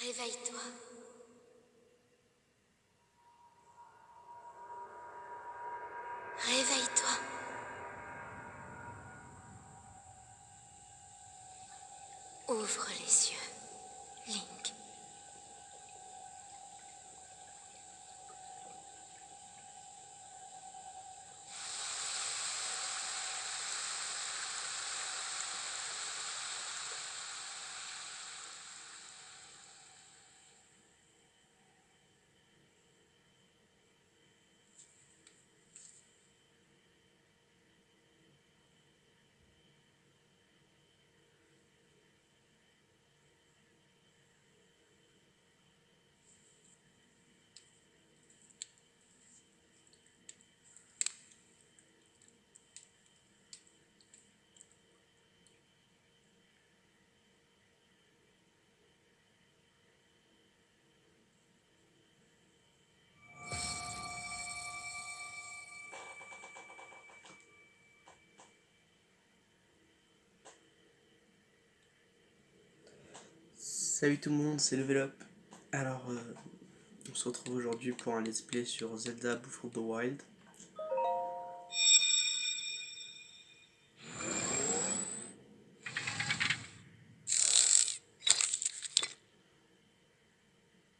Réveille-toi. Réveille-toi. Ouvre les yeux, Link. Salut tout le monde, c'est Level Up. Alors, on se retrouve aujourd'hui pour un let's play sur Zelda Breath of the Wild.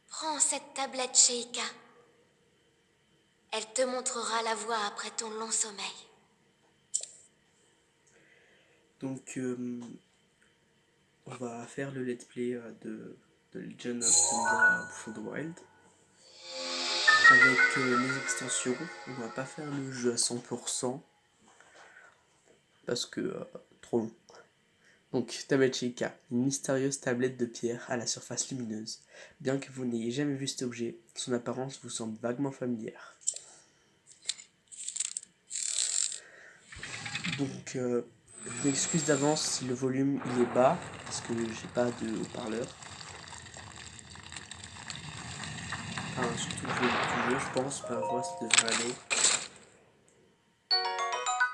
Prends cette tablette, Sheikah. Elle te montrera la voie après ton long sommeil. Donc, on va faire le let's play de Legend of Zelda Breath of the Wild. Avec les extensions, on va pas faire le jeu à 100% parce que trop long. Donc, tablette Sheikah, une mystérieuse tablette de pierre à la surface lumineuse. Bien que vous n'ayez jamais vu cet objet, son apparence vous semble vaguement familière. Donc, je m'excuse d'avance si le volume il est bas, parce que j'ai pas de haut-parleur. Enfin, surtout le volume du jeu, je pense, par voix ça devrait aller.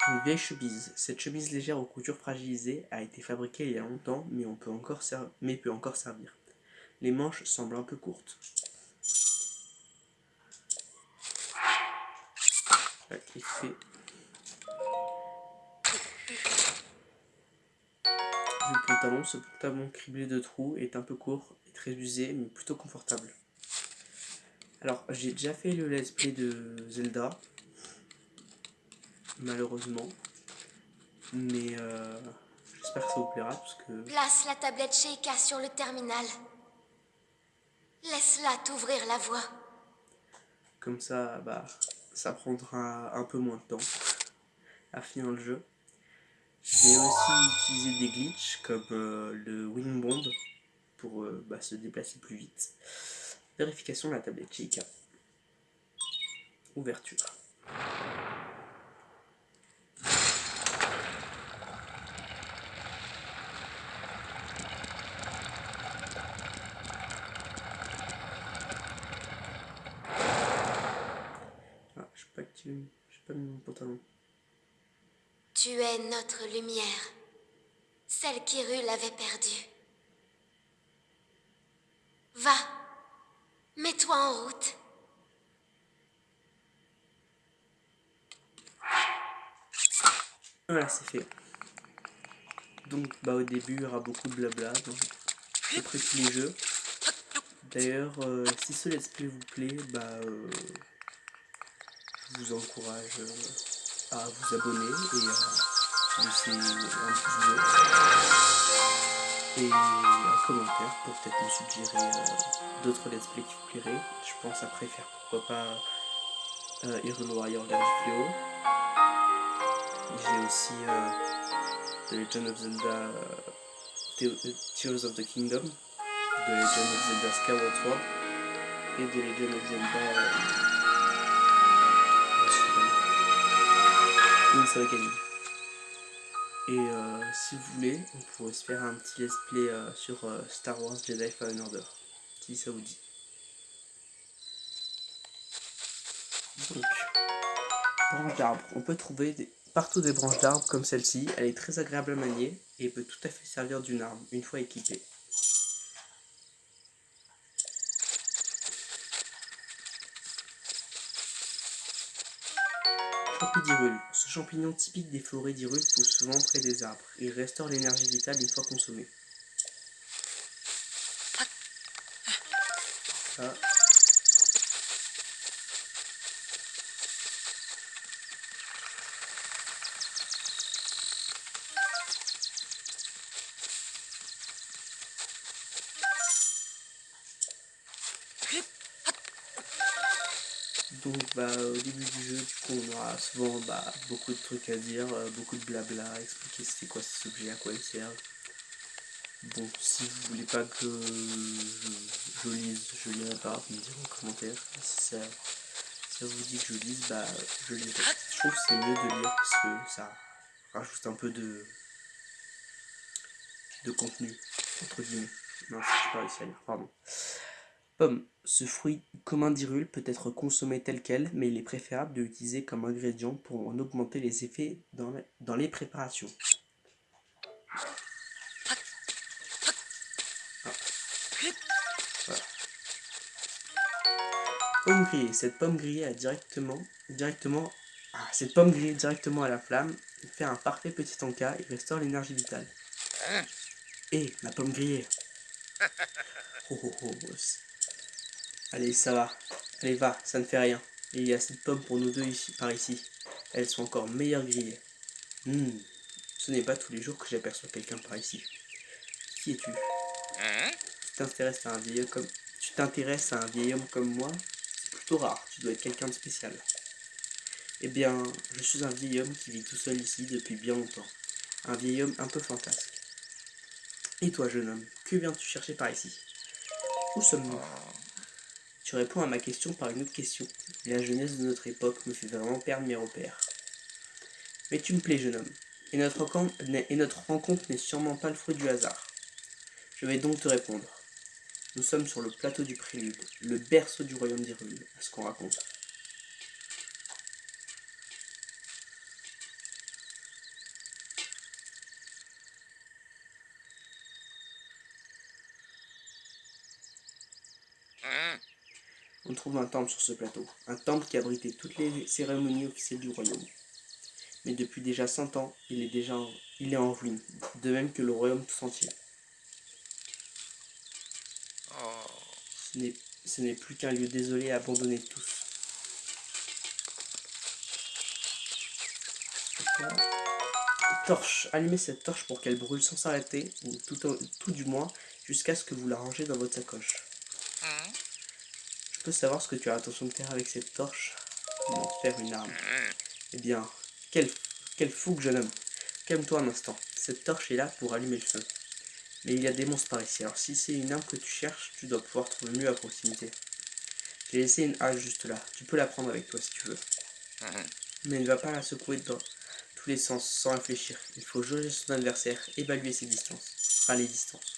Une vieille chemise. Cette chemise légère aux coutures fragilisées a été fabriquée il y a longtemps, mais peut encore servir. Les manches semblent un peu courtes. Ouais, il fait. Vu le pantalon, ce pantalon criblé de trous est un peu court et très usé, mais plutôt confortable. Alors, j'ai déjà fait le let's play de Zelda, malheureusement, mais j'espère que ça vous plaira, parce que Place la tablette Sheikah sur le terminal. Laisse-la t'ouvrir la voie. comme ça, ça prendra un peu moins de temps à finir le jeu. Je vais aussi utiliser des glitches comme le Wing Bomb pour se déplacer plus vite. Vérification de la tablette Sheikah. Ouverture. Ah, je sais pas activé, j'ai pas mis mon pantalon. Tu es notre lumière. Celle qu'Hyrule avait perdue. Va. Mets-toi en route. Voilà, c'est fait. Donc au début il y aura beaucoup de blabla dans à peu près tous les jeux. D'ailleurs, si ce let's play vous plaît, je vous encourage à vous abonner et à laisser un pouce bleu et un commentaire pour peut-être me suggérer d'autres let's play qui vous plairaient. Je pense après faire pourquoi pas Hyrule Warrior Fléau. J'ai aussi The Legend of Zelda Tears of the Kingdom, The Legend of Zelda Skyward Sword et The Legend of Zelda Link's Awakening. Et si vous voulez, on pourrait se faire un petit let's play sur Star Wars Jedi Fallen Order, si ça vous dit. Donc, branche d'arbre. On peut trouver partout des branches d'arbres comme celle-ci. Elle est très agréable à manier et peut tout à fait servir d'une arme une fois équipée. Champidyrule. Ce champignon typique des forêts d'Hyrule pousse souvent près des arbres. Il restaure l'énergie vitale une fois consommé. Ah. Donc au début du jeu, du coup, on aura souvent beaucoup de trucs à dire, beaucoup de blabla, expliquer c'était quoi ces objets, à quoi ils servent. Bon, si vous voulez pas que je lise, je lirai pas, vous me direz en commentaire. Si ça vous dit que je lise, je lirai. Je trouve que c'est mieux de lire parce que ça rajoute un peu de contenu, entre guillemets. Non, je sais pas réussi à lire, pardon. Pomme. Ce fruit commun d'Hyrule peut être consommé tel quel, mais il est préférable de l'utiliser comme ingrédient pour en augmenter les effets dans les préparations. Ah. Voilà. Pomme grillée. Cette pomme grillée directement à la flamme fait un parfait petit encas et restaure l'énergie vitale. Hé, ma pomme grillée. Oh, oh, oh. Allez, ça va. Allez, va, ça ne fait rien. Et il y a cette pomme pour nous deux ici, par ici. Elles sont encore meilleures grillées. Ce n'est pas tous les jours que j'aperçois quelqu'un par ici. Qui es-tu? Tu t'intéresses à un vieil homme comme moi? C'est plutôt rare, tu dois être quelqu'un de spécial. Eh bien, je suis un vieil homme qui vit tout seul ici depuis bien longtemps. Un vieil homme un peu fantasque. Et toi, jeune homme, que viens-tu chercher par ici? Où sommes-nous? Tu réponds à ma question par une autre question. La jeunesse de notre époque me fait vraiment perdre mes repères. Mais tu me plais, jeune homme. Et notre rencontre n'est sûrement pas le fruit du hasard. Je vais donc te répondre. Nous sommes sur le plateau du Prélude, le berceau du royaume d'Hyrule, à ce qu'on raconte. On trouve un temple sur ce plateau, un temple qui abritait toutes les cérémonies officielles du royaume. Mais depuis déjà 100 ans, il est en ruine, de même que le royaume tout entier. Ce n'est plus qu'un lieu désolé et abandonné de tous. Torche. Allumez cette torche pour qu'elle brûle sans s'arrêter, ou tout du moins, jusqu'à ce que vous la rangez dans votre sacoche. Je peux savoir ce que tu as l'intention de faire avec cette torche? M'en faire une arme. Eh bien, quel fougue, jeune homme. Calme-toi un instant. Cette torche est là pour allumer le feu. Mais il y a des monstres par ici, alors si c'est une arme que tu cherches, tu dois pouvoir trouver mieux à proximité. J'ai laissé une hache juste là. Tu peux la prendre avec toi si tu veux. Mais ne va pas la secouer dans tous les sens sans réfléchir. Il faut jauger son adversaire, évaluer ses distances. Enfin, les distances.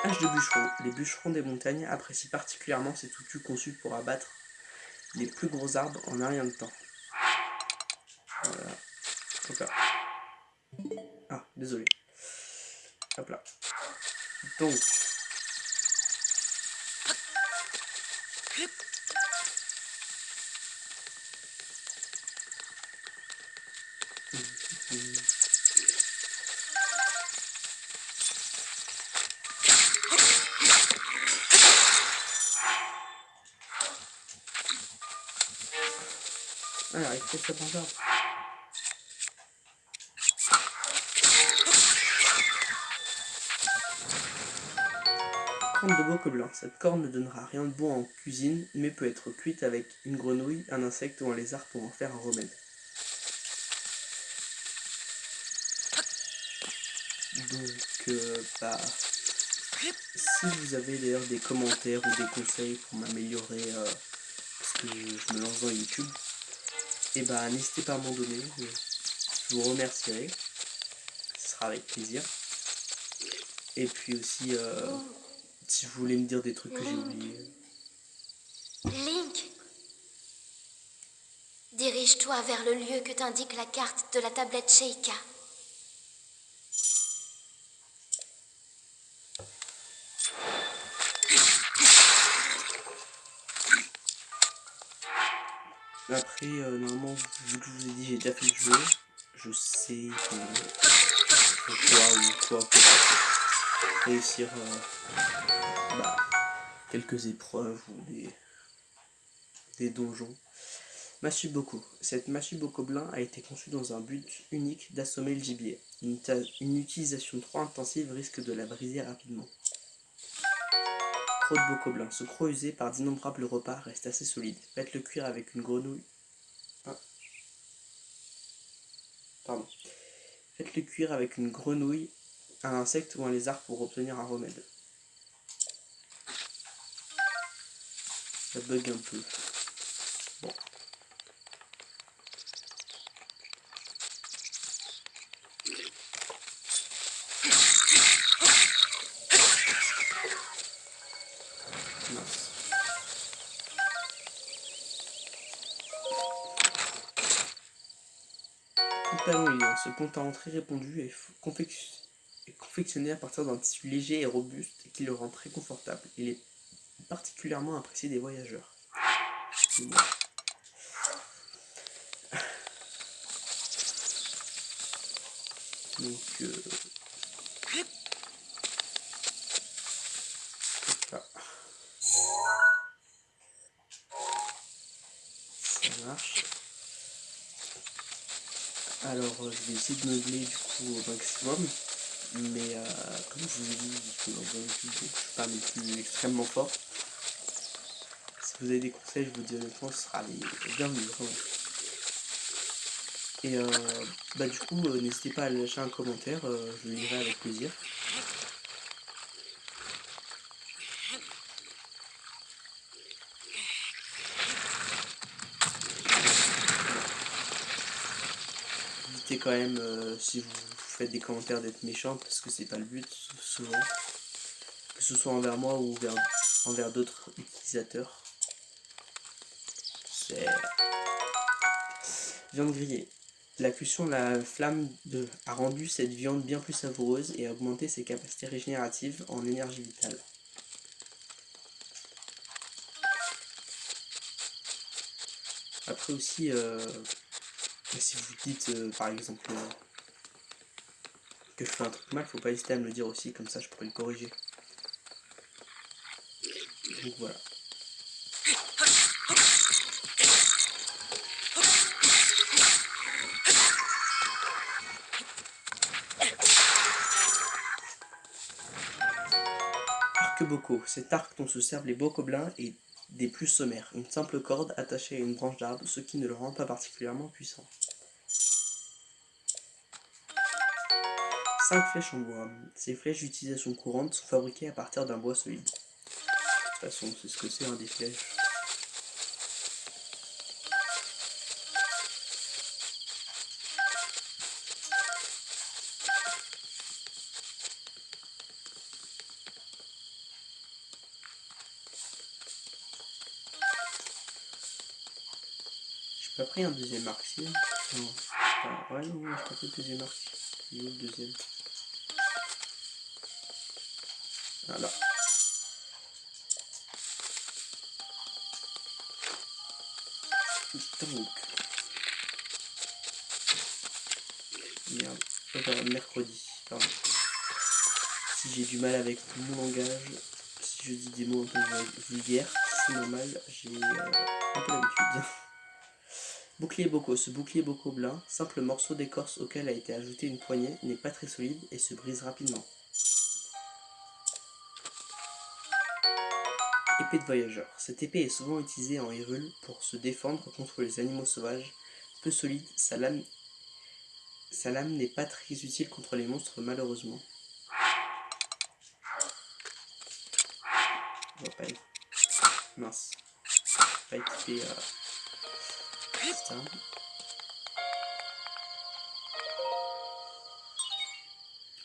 Hache de bûcheron. Les bûcherons des montagnes apprécient particulièrement cet outil conçu pour abattre les plus gros arbres en un rien de temps. Voilà. Hop là. Ah, désolé. Hop là. Donc. Alors, il faut ça par là. Corne de bois-gobelin. Cette corne ne donnera rien de bon en cuisine, mais peut être cuite avec une grenouille, un insecte ou un lézard pour en faire un remède. Donc, si vous avez d'ailleurs des commentaires ou des conseils pour m'améliorer, parce que je me lance dans YouTube, n'hésitez pas à m'en donner, je vous remercierai, ce sera avec plaisir. Et puis aussi, si vous voulez me dire des trucs que j'ai oubliés. Link, dirige-toi vers le lieu que t'indique la carte de la tablette Sheikah. Après, normalement, vu que je vous ai dit, j'ai déjà fait le jeu, je sais quoi pour réussir bah, quelques épreuves ou des donjons. Masuboku. Cette Masuboku Blin a été conçue dans un but unique d'assommer le gibier. Une utilisation trop intensive risque de la briser rapidement. Croc de Bocoblin. Ce croc usé par d'innombrables repas reste assez solide. Faites-le cuire avec une grenouille. Ah, pardon. Faites-le cuire avec une grenouille, un insecte ou un lézard pour obtenir un remède. Ça bug un peu. Bon. Mince. Tout talon liant. Ce pantalon très répandu est confectionné à partir d'un tissu léger et robuste qui le rend très confortable. Il est particulièrement apprécié des voyageurs. Voilà. Donc, ah, ça marche. Alors, je vais essayer de meubler du coup au maximum. Mais comme je vous ai dit, je suis dans un YouTube, donc je suis pas non plus extrêmement fort. Si vous avez des conseils, je vous dis honnêtement, ce sera les bienvenus. Vraiment. Et bah du coup, n'hésitez pas à lâcher un commentaire, je le lirai avec plaisir. Évitez quand même, si vous faites des commentaires, d'être méchant, parce que c'est pas le but, souvent. Que ce soit envers moi ou envers d'autres utilisateurs. C'est viande grillée. La cuisson de la flamme a rendu cette viande bien plus savoureuse et a augmenté ses capacités régénératives en énergie vitale. Après aussi, si vous dites par exemple que je fais un truc mal, faut pas hésiter à me le dire aussi, comme ça je pourrais le corriger. Donc voilà. Arc-boco. Cet arc dont se servent les bocoblins est des plus sommaires. Une simple corde attachée à une branche d'arbre, ce qui ne le rend pas particulièrement puissant. 5 flèches en bois. Ces flèches d'utilisation courante sont fabriquées à partir d'un bois solide. De toute façon, c'est ce que c'est, des flèches. J'ai pas pris un deuxième arc, si. Non. Ouais, non, j'ai pas pris le deuxième arc. Il est où le deuxième? Voilà. Donc. Merde. Mercredi. Pardon. Si j'ai du mal avec mon langage, si je dis des mots un peu vulgaires, c'est normal, j'ai un peu l'habitude. Bouclier Bocco. Ce bouclier Bocco blin, simple morceau d'écorce auquel a été ajoutée une poignée, n'est pas très solide et se brise rapidement. Épée de voyageur. Cette épée est souvent utilisée en Hyrule pour se défendre contre les animaux sauvages. Peu solide, sa lame n'est pas très utile contre les monstres malheureusement. On va pas être... Mince. Pas équipé ça.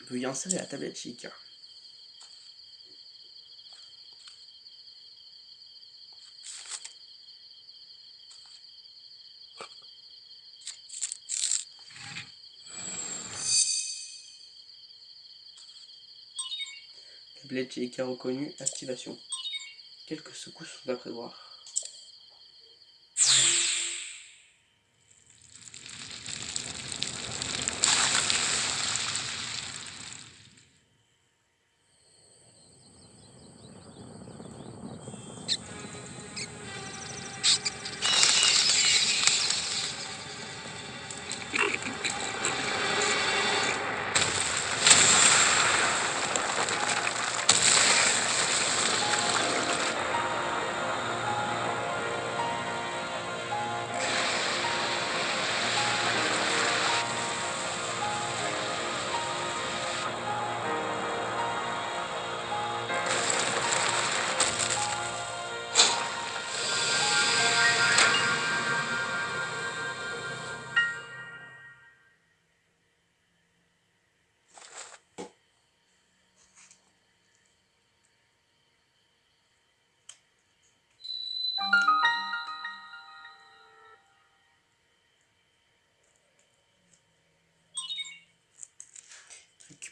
On peut y insérer la tablette Sheikah. Tablette Sheikah reconnue, activation. Quelques secousses sont à prévoir.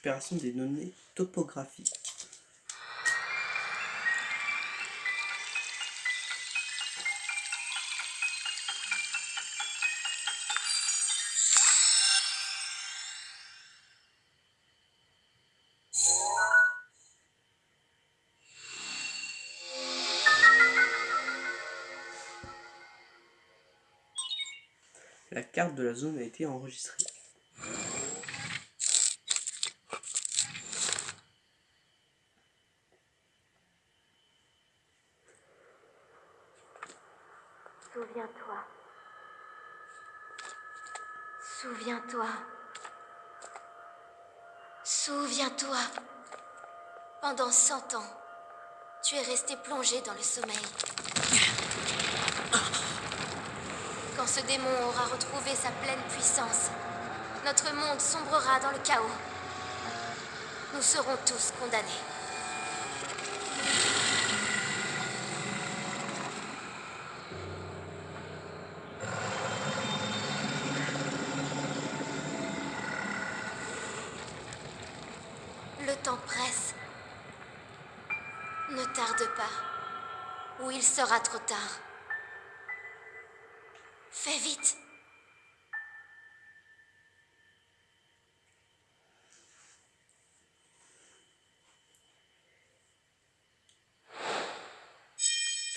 récupération des données topographiques. La carte de la zone a été enregistrée. Souviens-toi. Souviens-toi. Souviens-toi. Pendant 100 ans, tu es resté plongé dans le sommeil. Quand ce démon aura retrouvé sa pleine puissance, notre monde sombrera dans le chaos. Nous serons tous condamnés. Le temps presse. Ne tarde pas, ou il sera trop tard. Fais vite.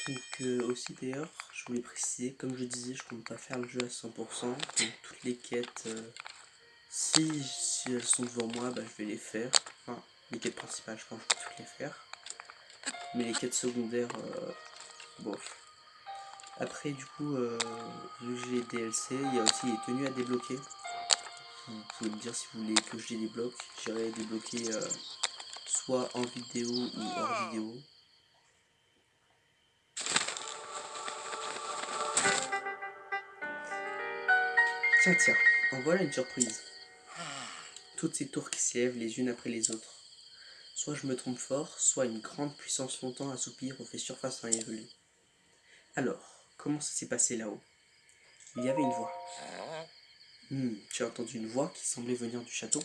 Donc aussi d'ailleurs, je voulais préciser, comme je disais, je compte pas faire le jeu à 100%. Donc toutes les quêtes, si elles sont devant moi, bah, je vais les faire. Enfin, les quêtes principales, je pense que je vais toutes les faire. Mais les quêtes secondaires, bof. Après, du coup, vu que j'ai les DLC, il y a aussi les tenues à débloquer. Vous pouvez me dire si vous voulez que je les débloque. J'irai les débloquer soit en vidéo ou hors vidéo. Tiens, en voilà une surprise. Toutes ces tours qui s'élèvent les unes après les autres. Soit je me trompe fort, soit une grande puissance montant à soupir fait surface dans les rues. Alors, comment ça s'est passé là-haut? Il y avait une voix. Tu as entendu une voix qui semblait venir du château?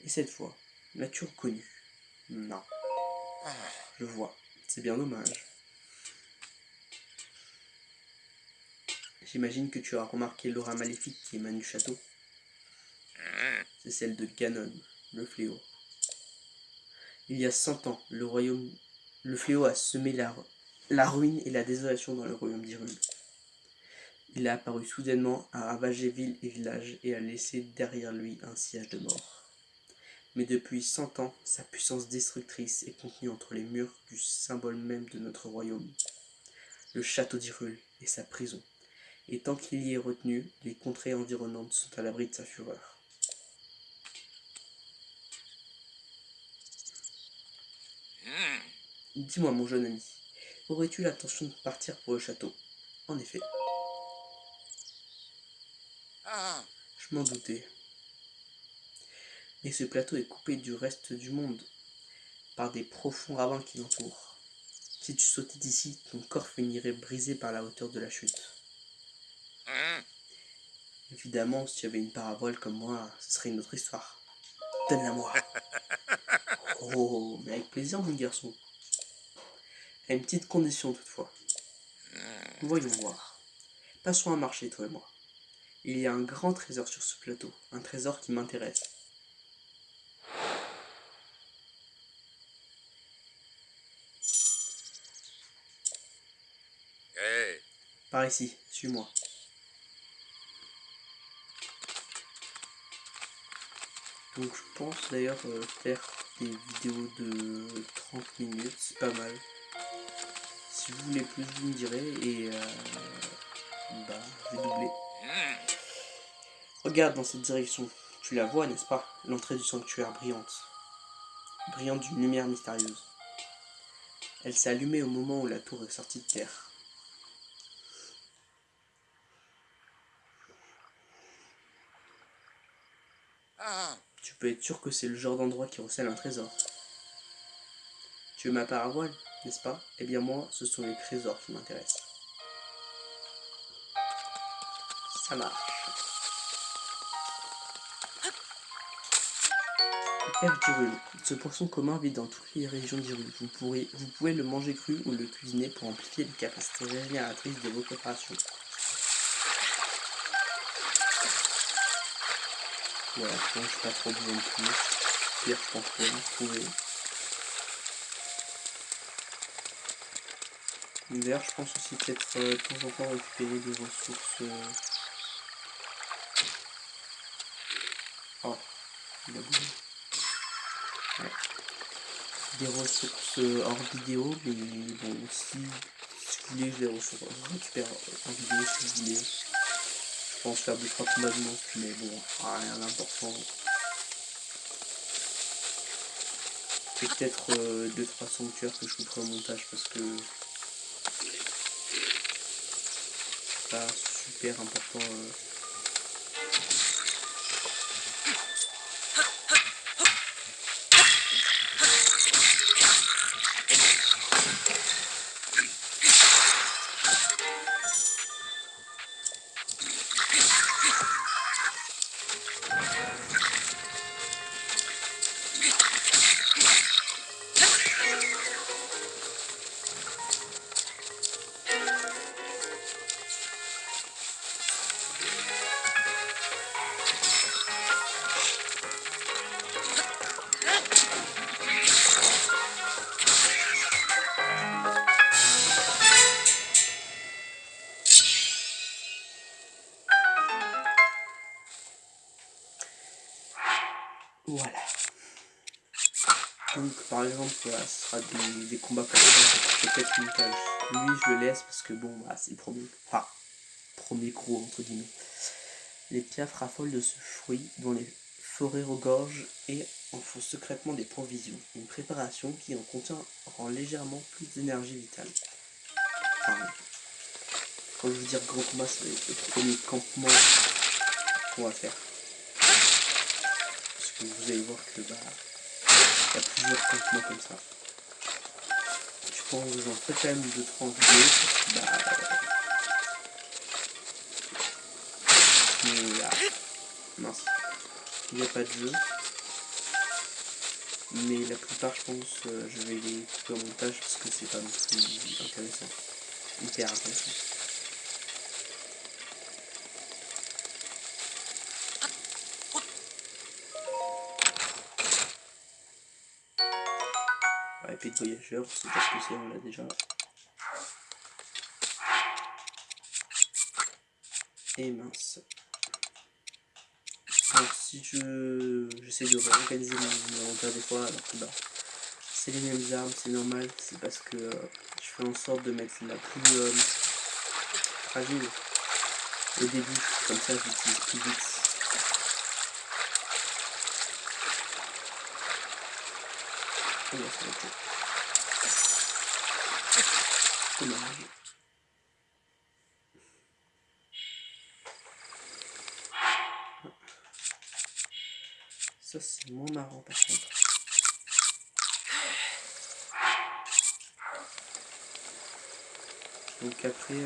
Et cette voix, l'as-tu reconnue? Non. Je vois. C'est bien dommage. J'imagine que tu as remarqué l'aura maléfique qui émane du château. C'est celle de Ganon, le fléau. Il y a 100 ans, le fléau a semé la ruine et la désolation dans le royaume d'Hyrule. Il a apparu soudainement, a ravagé ville et village et a laissé derrière lui un sillage de mort. Mais depuis 100 ans, sa puissance destructrice est contenue entre les murs du symbole même de notre royaume, le château d'Hyrule et sa prison. Et tant qu'il y est retenu, les contrées environnantes sont à l'abri de sa fureur. Dis-moi, mon jeune ami, aurais-tu l'intention de partir pour le château? En effet. Je m'en doutais. Mais ce plateau est coupé du reste du monde par des profonds ravins qui l'entourent. Si tu sautais d'ici, ton corps finirait brisé par la hauteur de la chute. Évidemment, si tu avais une parabole comme moi, ce serait une autre histoire. Donne-la moi. Oh, mais avec plaisir, mon garçon. À une petite condition toutefois. Voyons voir. Passons un marché, toi et moi. Il y a un grand trésor sur ce plateau, un trésor qui m'intéresse. Hey. Par ici, suis-moi. Donc je pense d'ailleurs faire des vidéos de 30 minutes, c'est pas mal. Si vous voulez plus, vous me direz et je vais doubler. Regarde dans cette direction, tu la vois, n'est-ce pas? L'entrée du sanctuaire brillante. Brillante d'une lumière mystérieuse. Elle s'est allumée au moment où la tour est sortie de terre. Tu peux être sûr que c'est le genre d'endroit qui recèle un trésor. Tu veux ma parabole, n'est-ce pas? Eh bien moi, ce sont les trésors qui m'intéressent. Ça marche. Perche d'Hyrule. Ce poisson commun vit dans toutes les régions d'Hyrule. Vous pouvez le manger cru ou le cuisiner pour amplifier les capacités régénératrices de vos préparations. Voilà, je pense pas trop besoin de plus. Pire, je pense qu'on va le trouver. D'ailleurs, je pense aussi peut-être de temps en temps récupérer des ressources. Oh, il a bougé. Ouais. Des ressources hors vidéo, mais bon, si vous voulez, je les récupère en vidéo si vous voulez. Je pense faire 2-3 combats de monstres, mais bon, rien d'important. C'est peut-être 2-3 sanctuaires que je couperai au montage parce que c'est pas super important. Voilà. Donc par exemple, voilà, ce sera des combats comme ça, peut-être une montage. Lui, je le laisse parce que bon, bah, c'est le premier gros entre guillemets. Les piafs raffolent de ce fruit dont les forêts regorgent et en font secrètement des provisions. Une préparation qui en contient rend légèrement plus d'énergie vitale. Enfin, quand je veux dire grand combat, ça va être le premier campement qu'on va faire. Parce que vous allez voir que bah, il y a plusieurs campements comme ça. Je pense que j'en ferai quand même 2-3 vidéos. Bah, mince, il n'y a pas de jeu. Mais la plupart, je pense, je vais les couper au montage parce que c'est pas non plus intéressant. Hyper intéressant. Ouais, épée de voyageur, c'est pas ce que c'est, on l'a déjà. Et mince. Donc si j'essaie de réorganiser mon inventaire des fois, alors que bah, c'est les mêmes armes, c'est normal, c'est parce que je fais en sorte de mettre la plus fragile au début, comme ça j'utilise plus vite. Oh là, ça va être dommage. Ça c'est moins marrant par contre. Donc après, je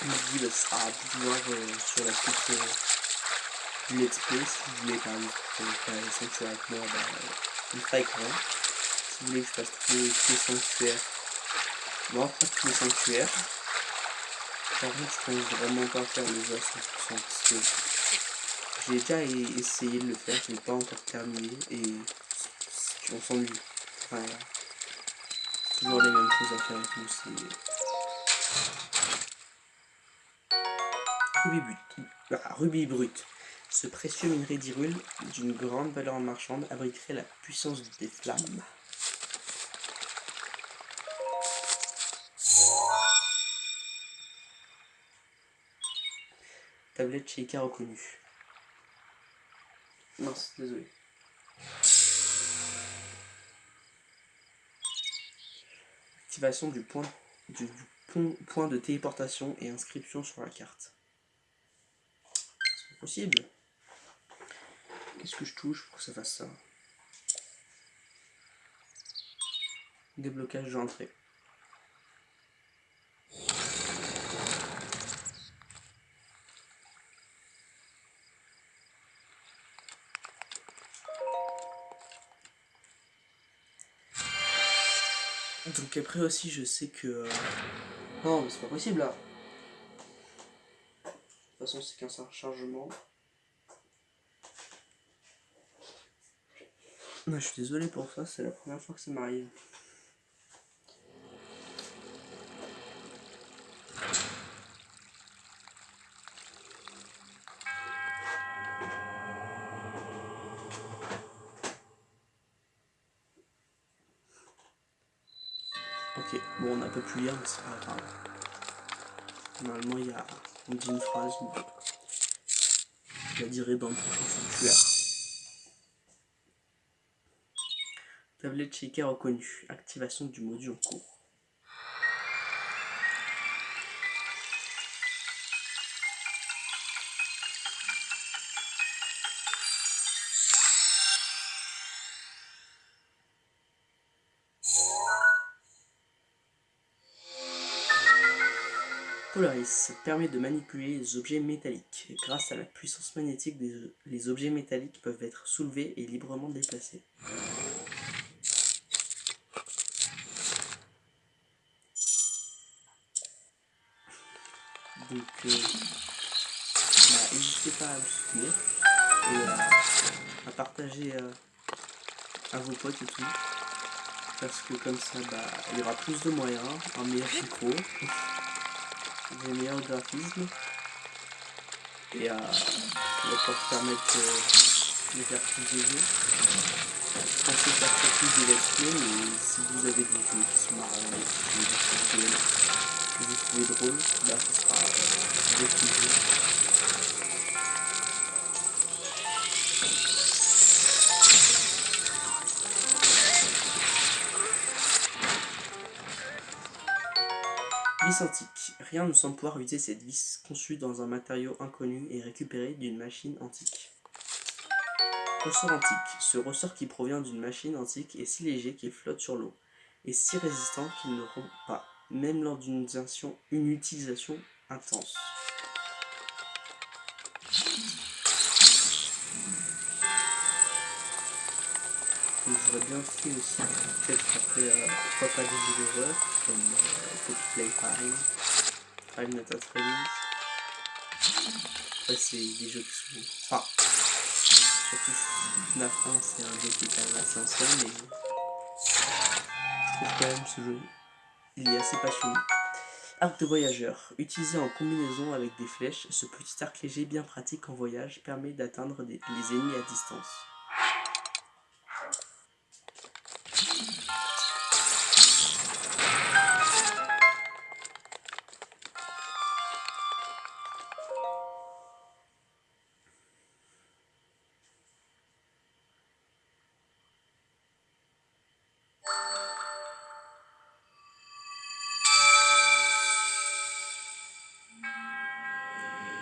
me dis, bah, ce sera à vous de voir sur la suite du let's play. Si vous voulez par exemple faire les sanctuaires avec moi, bah, on le fera avec moi. Si vous voulez que je fasse tous les sanctuaires, bon, on fera tous les sanctuaires. Par contre, je pense vraiment pas faire le jeu à 100% parce que j'ai déjà essayé de le faire, je n'ai pas encore terminé et on s'ennuie. Enfin, toujours les mêmes choses à faire et tout, c'est... Rubis brut. Ce précieux minerai d'Hyrule, d'une grande valeur marchande, abriterait la puissance des flammes. Tablette Sheikah reconnue. Mince, désolé. Activation du point de téléportation et inscription sur la carte. C'est possible. Qu'est-ce que je touche pour que ça fasse ça? Déblocage d'entrée. Donc après aussi je sais que... Non mais c'est pas possible là. De toute façon c'est qu'un chargement. Non, je suis désolé pour ça, c'est la première fois que ça m'arrive. Ok, bon on a pas pu lire mais c'est pas grave. Normalement il y a... On dit une phrase, mais je la dirai dans le prochain sanctuaire. Tablette shaker reconnue. Activation du module en cours. Polaris permet de manipuler les objets métalliques. Grâce à la puissance magnétique, les objets métalliques peuvent être soulevés et librement déplacés. Donc, n'hésitez pas à me soutenir et à partager à vos potes et tout. Parce que comme ça, il y aura plus de moyens, un meilleur micro, des meilleurs graphismes et ça va pouvoir permettre de faire plus de jeux. Je pensais faire plus de let's play, mais si vous avez des jeux qui sont marrants, des jeux que vous trouvez drôles, ce sera avec plaisir. Vis antique. Rien ne semble pouvoir éviter cette vis conçue dans un matériau inconnu et récupérée d'une machine antique. Ressort antique. Ce ressort qui provient d'une machine antique est si léger qu'il flotte sur l'eau et si résistant qu'il ne rompt pas, même lors d'une utilisation intense. Donc j'aurais bien fait aussi peut-être après pourquoi pas des jeux d'horreur comme Poppy Playtime, Five Nights at Freddy's. Après c'est des jeux qui sont... Enfin, surtout FNAF 1 c'est un jeu qui est quand même assez ancien mais je trouve quand même ce jeu il est assez passionnant. Arc de voyageur. Utilisé en combinaison avec des flèches, ce petit arc léger bien pratique en voyage permet d'atteindre les ennemis à distance.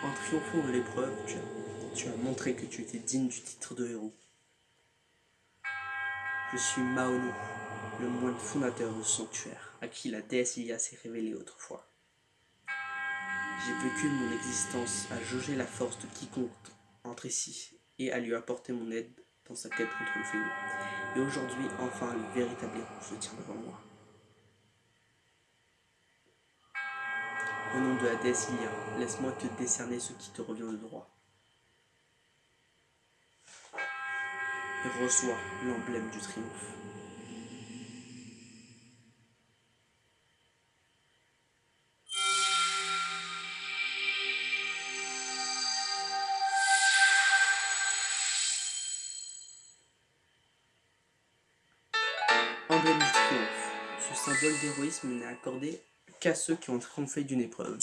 En triomphant de l'épreuve, tu as montré que tu étais digne du titre de héros. Je suis Maono, le moine fondateur du sanctuaire, à qui la déesse Ilia s'est révélée autrefois. J'ai vécu mon existence à jauger la force de quiconque entre ici et à lui apporter mon aide dans sa quête contre le fléau. Et aujourd'hui, enfin, le véritable héros se tient devant moi. Au nom de la déesse Ilia, laisse-moi te décerner ce qui te revient de droit. Et reçois l'emblème du triomphe. Emblème du triomphe. Ce symbole d'héroïsme n'est accordé qu'à ceux qui ont triomphé d'une épreuve.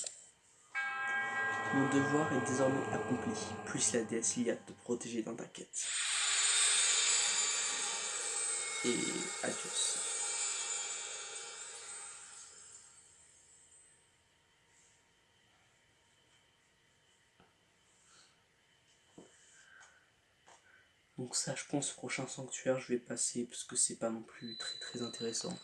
Mon devoir est désormais accompli. Puisse la déesse Ilia te protéger dans ta quête. Et adios. Donc ça, je pense, prochain sanctuaire, je vais passer parce que c'est pas non plus très très intéressant.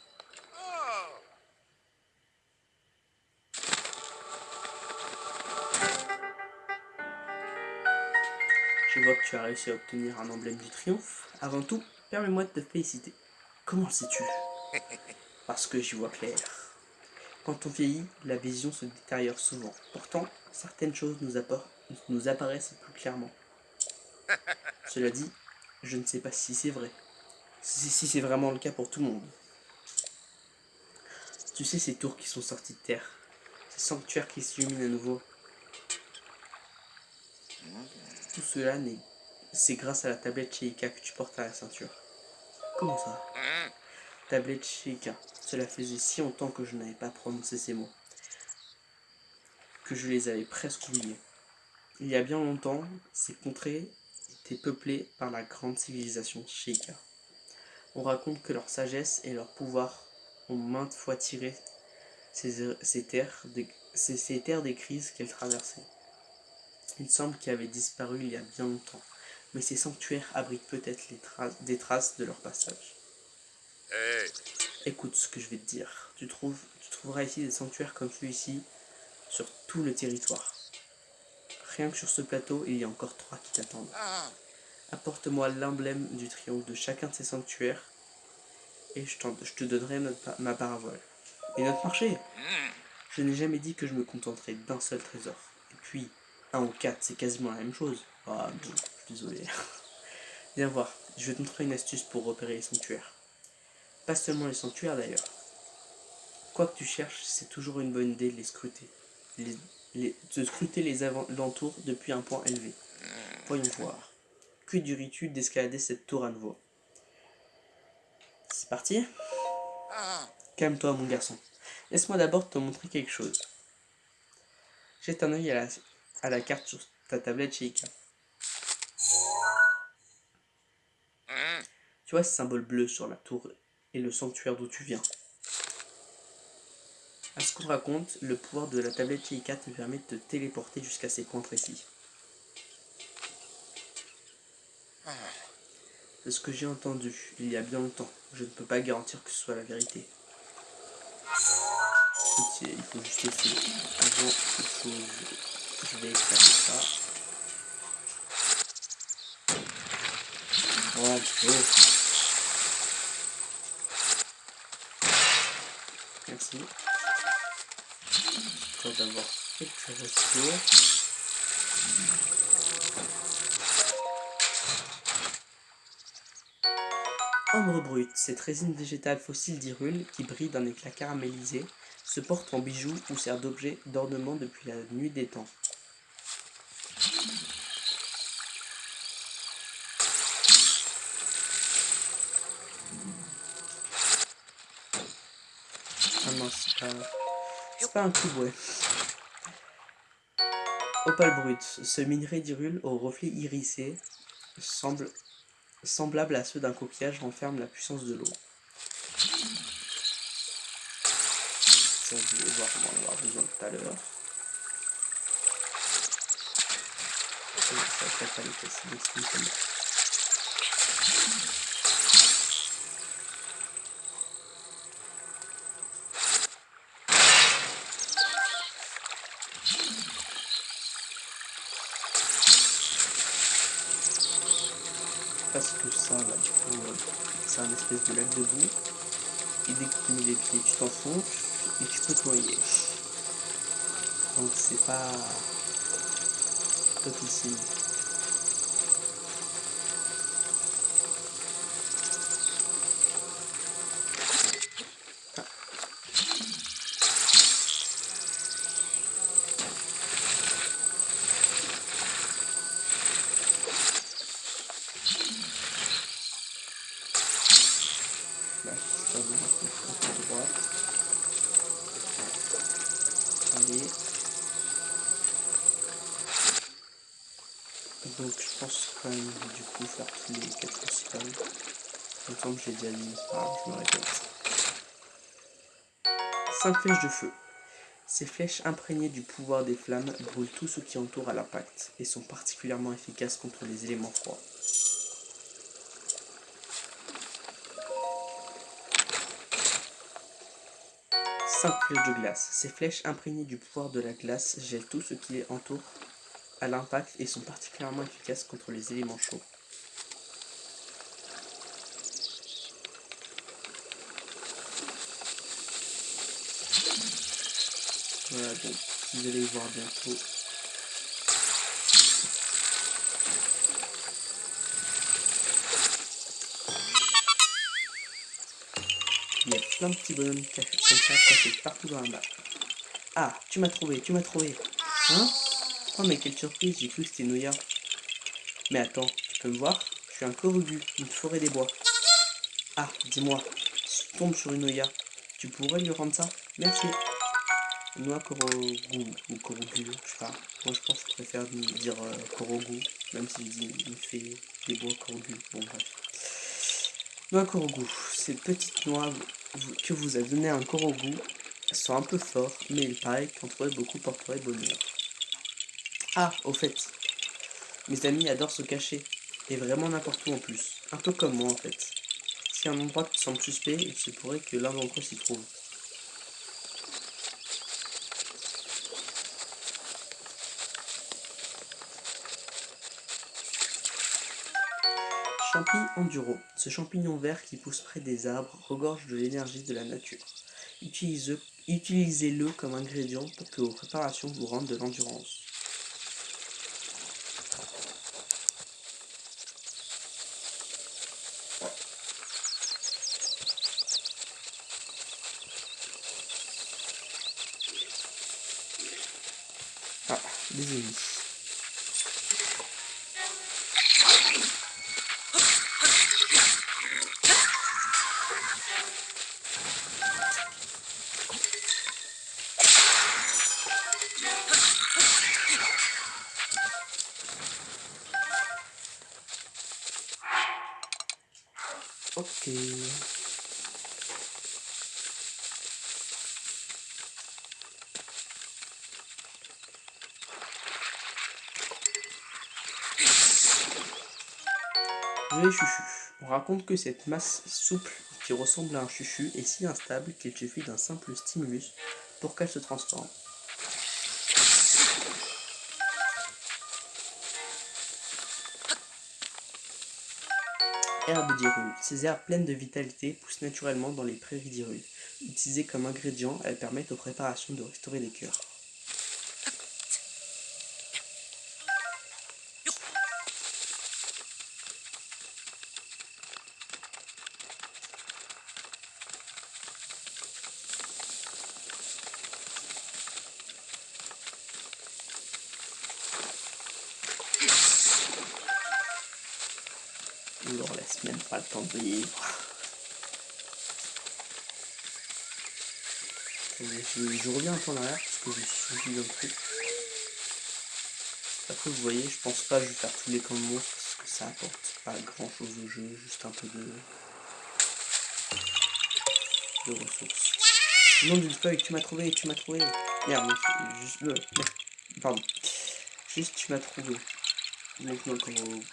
Je vois que tu as réussi à obtenir un emblème du triomphe. Avant tout, permets-moi de te féliciter. Comment le sais-tu? Parce que j'y vois clair. Quand on vieillit, la vision se détériore souvent. Pourtant, certaines choses nous apparaissent plus clairement. Cela dit, je ne sais pas si c'est vrai. Si c'est vraiment le cas pour tout le monde. Tu sais ces tours qui sont sorties de terre, ces sanctuaires qui s'illuminent à nouveau. Tout cela, c'est grâce à la tablette Sheikah que tu portes à la ceinture. Comment ça? Tablette Sheikah. Cela faisait si longtemps que je n'avais pas prononcé ces mots, que je les avais presque oubliés. Il y a bien longtemps, ces contrées étaient peuplées par la grande civilisation Sheikah. On raconte que leur sagesse et leur pouvoir ont maintes fois tiré ces terres des crises qu'elles traversaient. Il semble qu'ils avaient disparu il y a bien longtemps, mais ces sanctuaires abritent peut-être des traces de leur passage. Hey. Écoute ce que je vais te dire. Tu trouveras ici des sanctuaires comme celui-ci sur tout le territoire. Rien que sur ce plateau, il y a encore 3 qui t'attendent. Apporte-moi l'emblème du triomphe de chacun de ces sanctuaires et je te donnerai ma parabole. Et notre marché. Je n'ai jamais dit que je me contenterais d'un seul trésor. Et puis, 1 ou 4, c'est quasiment la même chose. Ah bon, je suis désolé. Viens voir, je vais te montrer une astuce pour repérer les sanctuaires. Pas seulement les sanctuaires d'ailleurs. Quoi que tu cherches, c'est toujours une bonne idée de les scruter. De scruter les alentours depuis un point élevé. Voyons voir. Que dirais-tu d'escalader cette tour à nouveau? C'est parti? Calme-toi mon garçon. Laisse-moi d'abord te montrer quelque chose. Jette un œil à la carte sur ta tablette Sheikah. Tu vois ce symbole bleu sur la tour et le sanctuaire d'où tu viens. À ce qu'on raconte, le pouvoir de la tablette Sheikah te permet de te téléporter jusqu'à ces points précis. C'est ce que j'ai entendu il y a bien longtemps. Je ne peux pas garantir que ce soit la vérité. Il faut juste essayer. Avant, je vais éclater ça. Oh, merci. Histoire d'avoir quelques ressources. Ambre brut, cette résine végétale fossile d'Hyrule, qui brille d'un éclat caramélisé, se porte en bijou ou sert d'objet d'ornement depuis la nuit des temps. Ah non, c'est pas un cube, ouais. Opale brut, ce minerai d'Hyrule au reflet irisé, semblable à ceux d'un coquillage, renferme la puissance de l'eau. Ça, je vais voir, on va en avoir besoin tout à l'heure. Ça va pas les casser, donc c'est une connerie. Parce que ça, là, du coup, c'est un espèce de lac de boue. Et dès que tu mets les pieds, tu t'enfonces et tu peux te noyer. Donc c'est pas topissime. Là, je vais mettre à droite. Allez. Donc je pense quand même du coup faire tous les 4 principales. Il me semble que j'ai déjà dit, mais c'est pas grave, je me répète. 5 flèches de feu. Ces flèches imprégnées du pouvoir des flammes brûlent tout ce qui entoure à l'impact et sont particulièrement efficaces contre les éléments froids. 5 flèches de glace. Ces flèches imprégnées du pouvoir de la glace gèlent tout ce qui les entoure à l'impact et sont particulièrement efficaces contre les éléments chauds. Voilà, donc vous allez voir bientôt. Il y a plein de petits bonhommes cachés comme ça, cachés partout dans la map. Ah, tu m'as trouvé, tu m'as trouvé. Hein? Oh mais quelle surprise, j'ai cru que c'était Noya. Mais attends, tu peux me voir? Je suis un Korugu, une forêt des bois. Ah, dis-moi, si tu tombes sur une Noya, tu pourrais lui rendre ça? Merci. Noix Korogu, ou Korogu, je sais pas. Moi je pense que je préfère dire Korogu, même si je dis une fée des bois Korogu. Bon bref. Noix Korogu, ces petites noix que vous a donné un Korogu sont un peu forts, mais il paraît qu'en trouver beaucoup porterait bonheur. Ah, au fait, mes amis adorent se cacher, et vraiment n'importe où en plus, un peu comme moi en fait. Si un endroit te semble suspect, il se pourrait que l'un d'entre eux s'y trouve. Champi enduro, ce champignon vert qui pousse près des arbres regorge de l'énergie de la nature. Utilisez-le comme ingrédient pour que vos préparations vous rendent de l'endurance. Ah, des ennemis. Ok. Joli chuchu. On raconte que cette masse souple qui ressemble à un chuchu est si instable qu'il suffit d'un simple stimulus pour qu'elle se transforme. Herbes d'Hyrule. Ces herbes pleines de vitalité poussent naturellement dans les prairies d'Hyrule. Utilisées comme ingrédient, elles permettent aux préparations de restaurer les cœurs. On leur laisse même pas le temps de vivre. Je reviens un peu en arrière parce que je suis souvenu d'un truc. Après vous voyez, je pense pas que je vais faire tous les camps de monstres parce que ça apporte pas grand chose au jeu, juste un peu de ressources. Nom d'une feuille, tu m'as trouvé, tu m'as trouvé. Merde, non, juste le. Pardon. Juste tu m'as trouvé. Maintenant Korogu.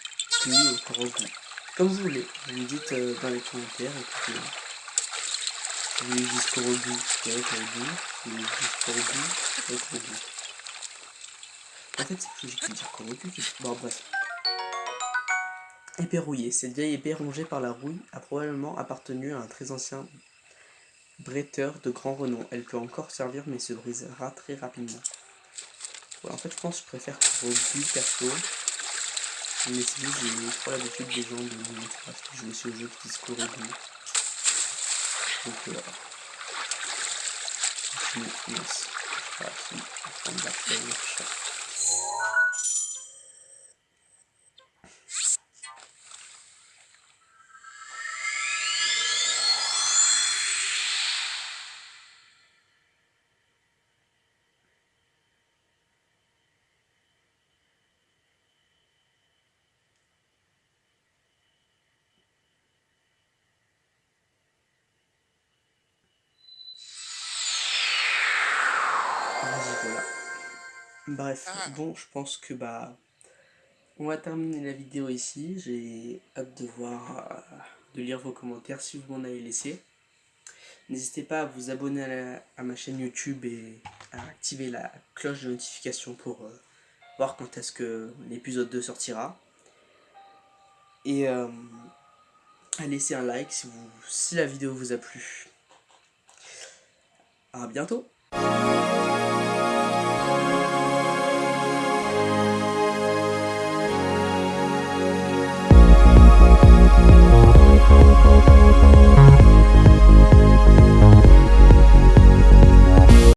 Comme vous voulez, vous me dites dans les commentaires, écoutez. Si vous voulez que je dise Korogu, je dirais Korogu. Si vous voulez que je dise Korogu, je dirais Korogu. En fait, c'est plus logique de dire Korogu. Bon, bref. Épée rouillée. Cette vieille épée rongée par la rouille a probablement appartenu à un très ancien bretteur de grand renom. Elle peut encore servir mais se brisera très rapidement. Ouais, en fait, je pense que je préfère Korogu perso. Mais c'est juste que j'ai trop l'habitude des gens de mon entourage qui jouent aussi au jeu qui disent Korogu. Donc voilà. Je me mince. Voilà, c'est prendre la pêche. Voilà. Bref, bon, je pense que on va terminer la vidéo ici. J'ai hâte de voir, de lire vos commentaires si vous m'en avez laissé. N'hésitez pas à vous abonner à ma chaîne YouTube et à activer la cloche de notification pour voir quand est-ce que l'épisode 2 sortira. Et à laisser un like si la vidéo vous a plu. À bientôt!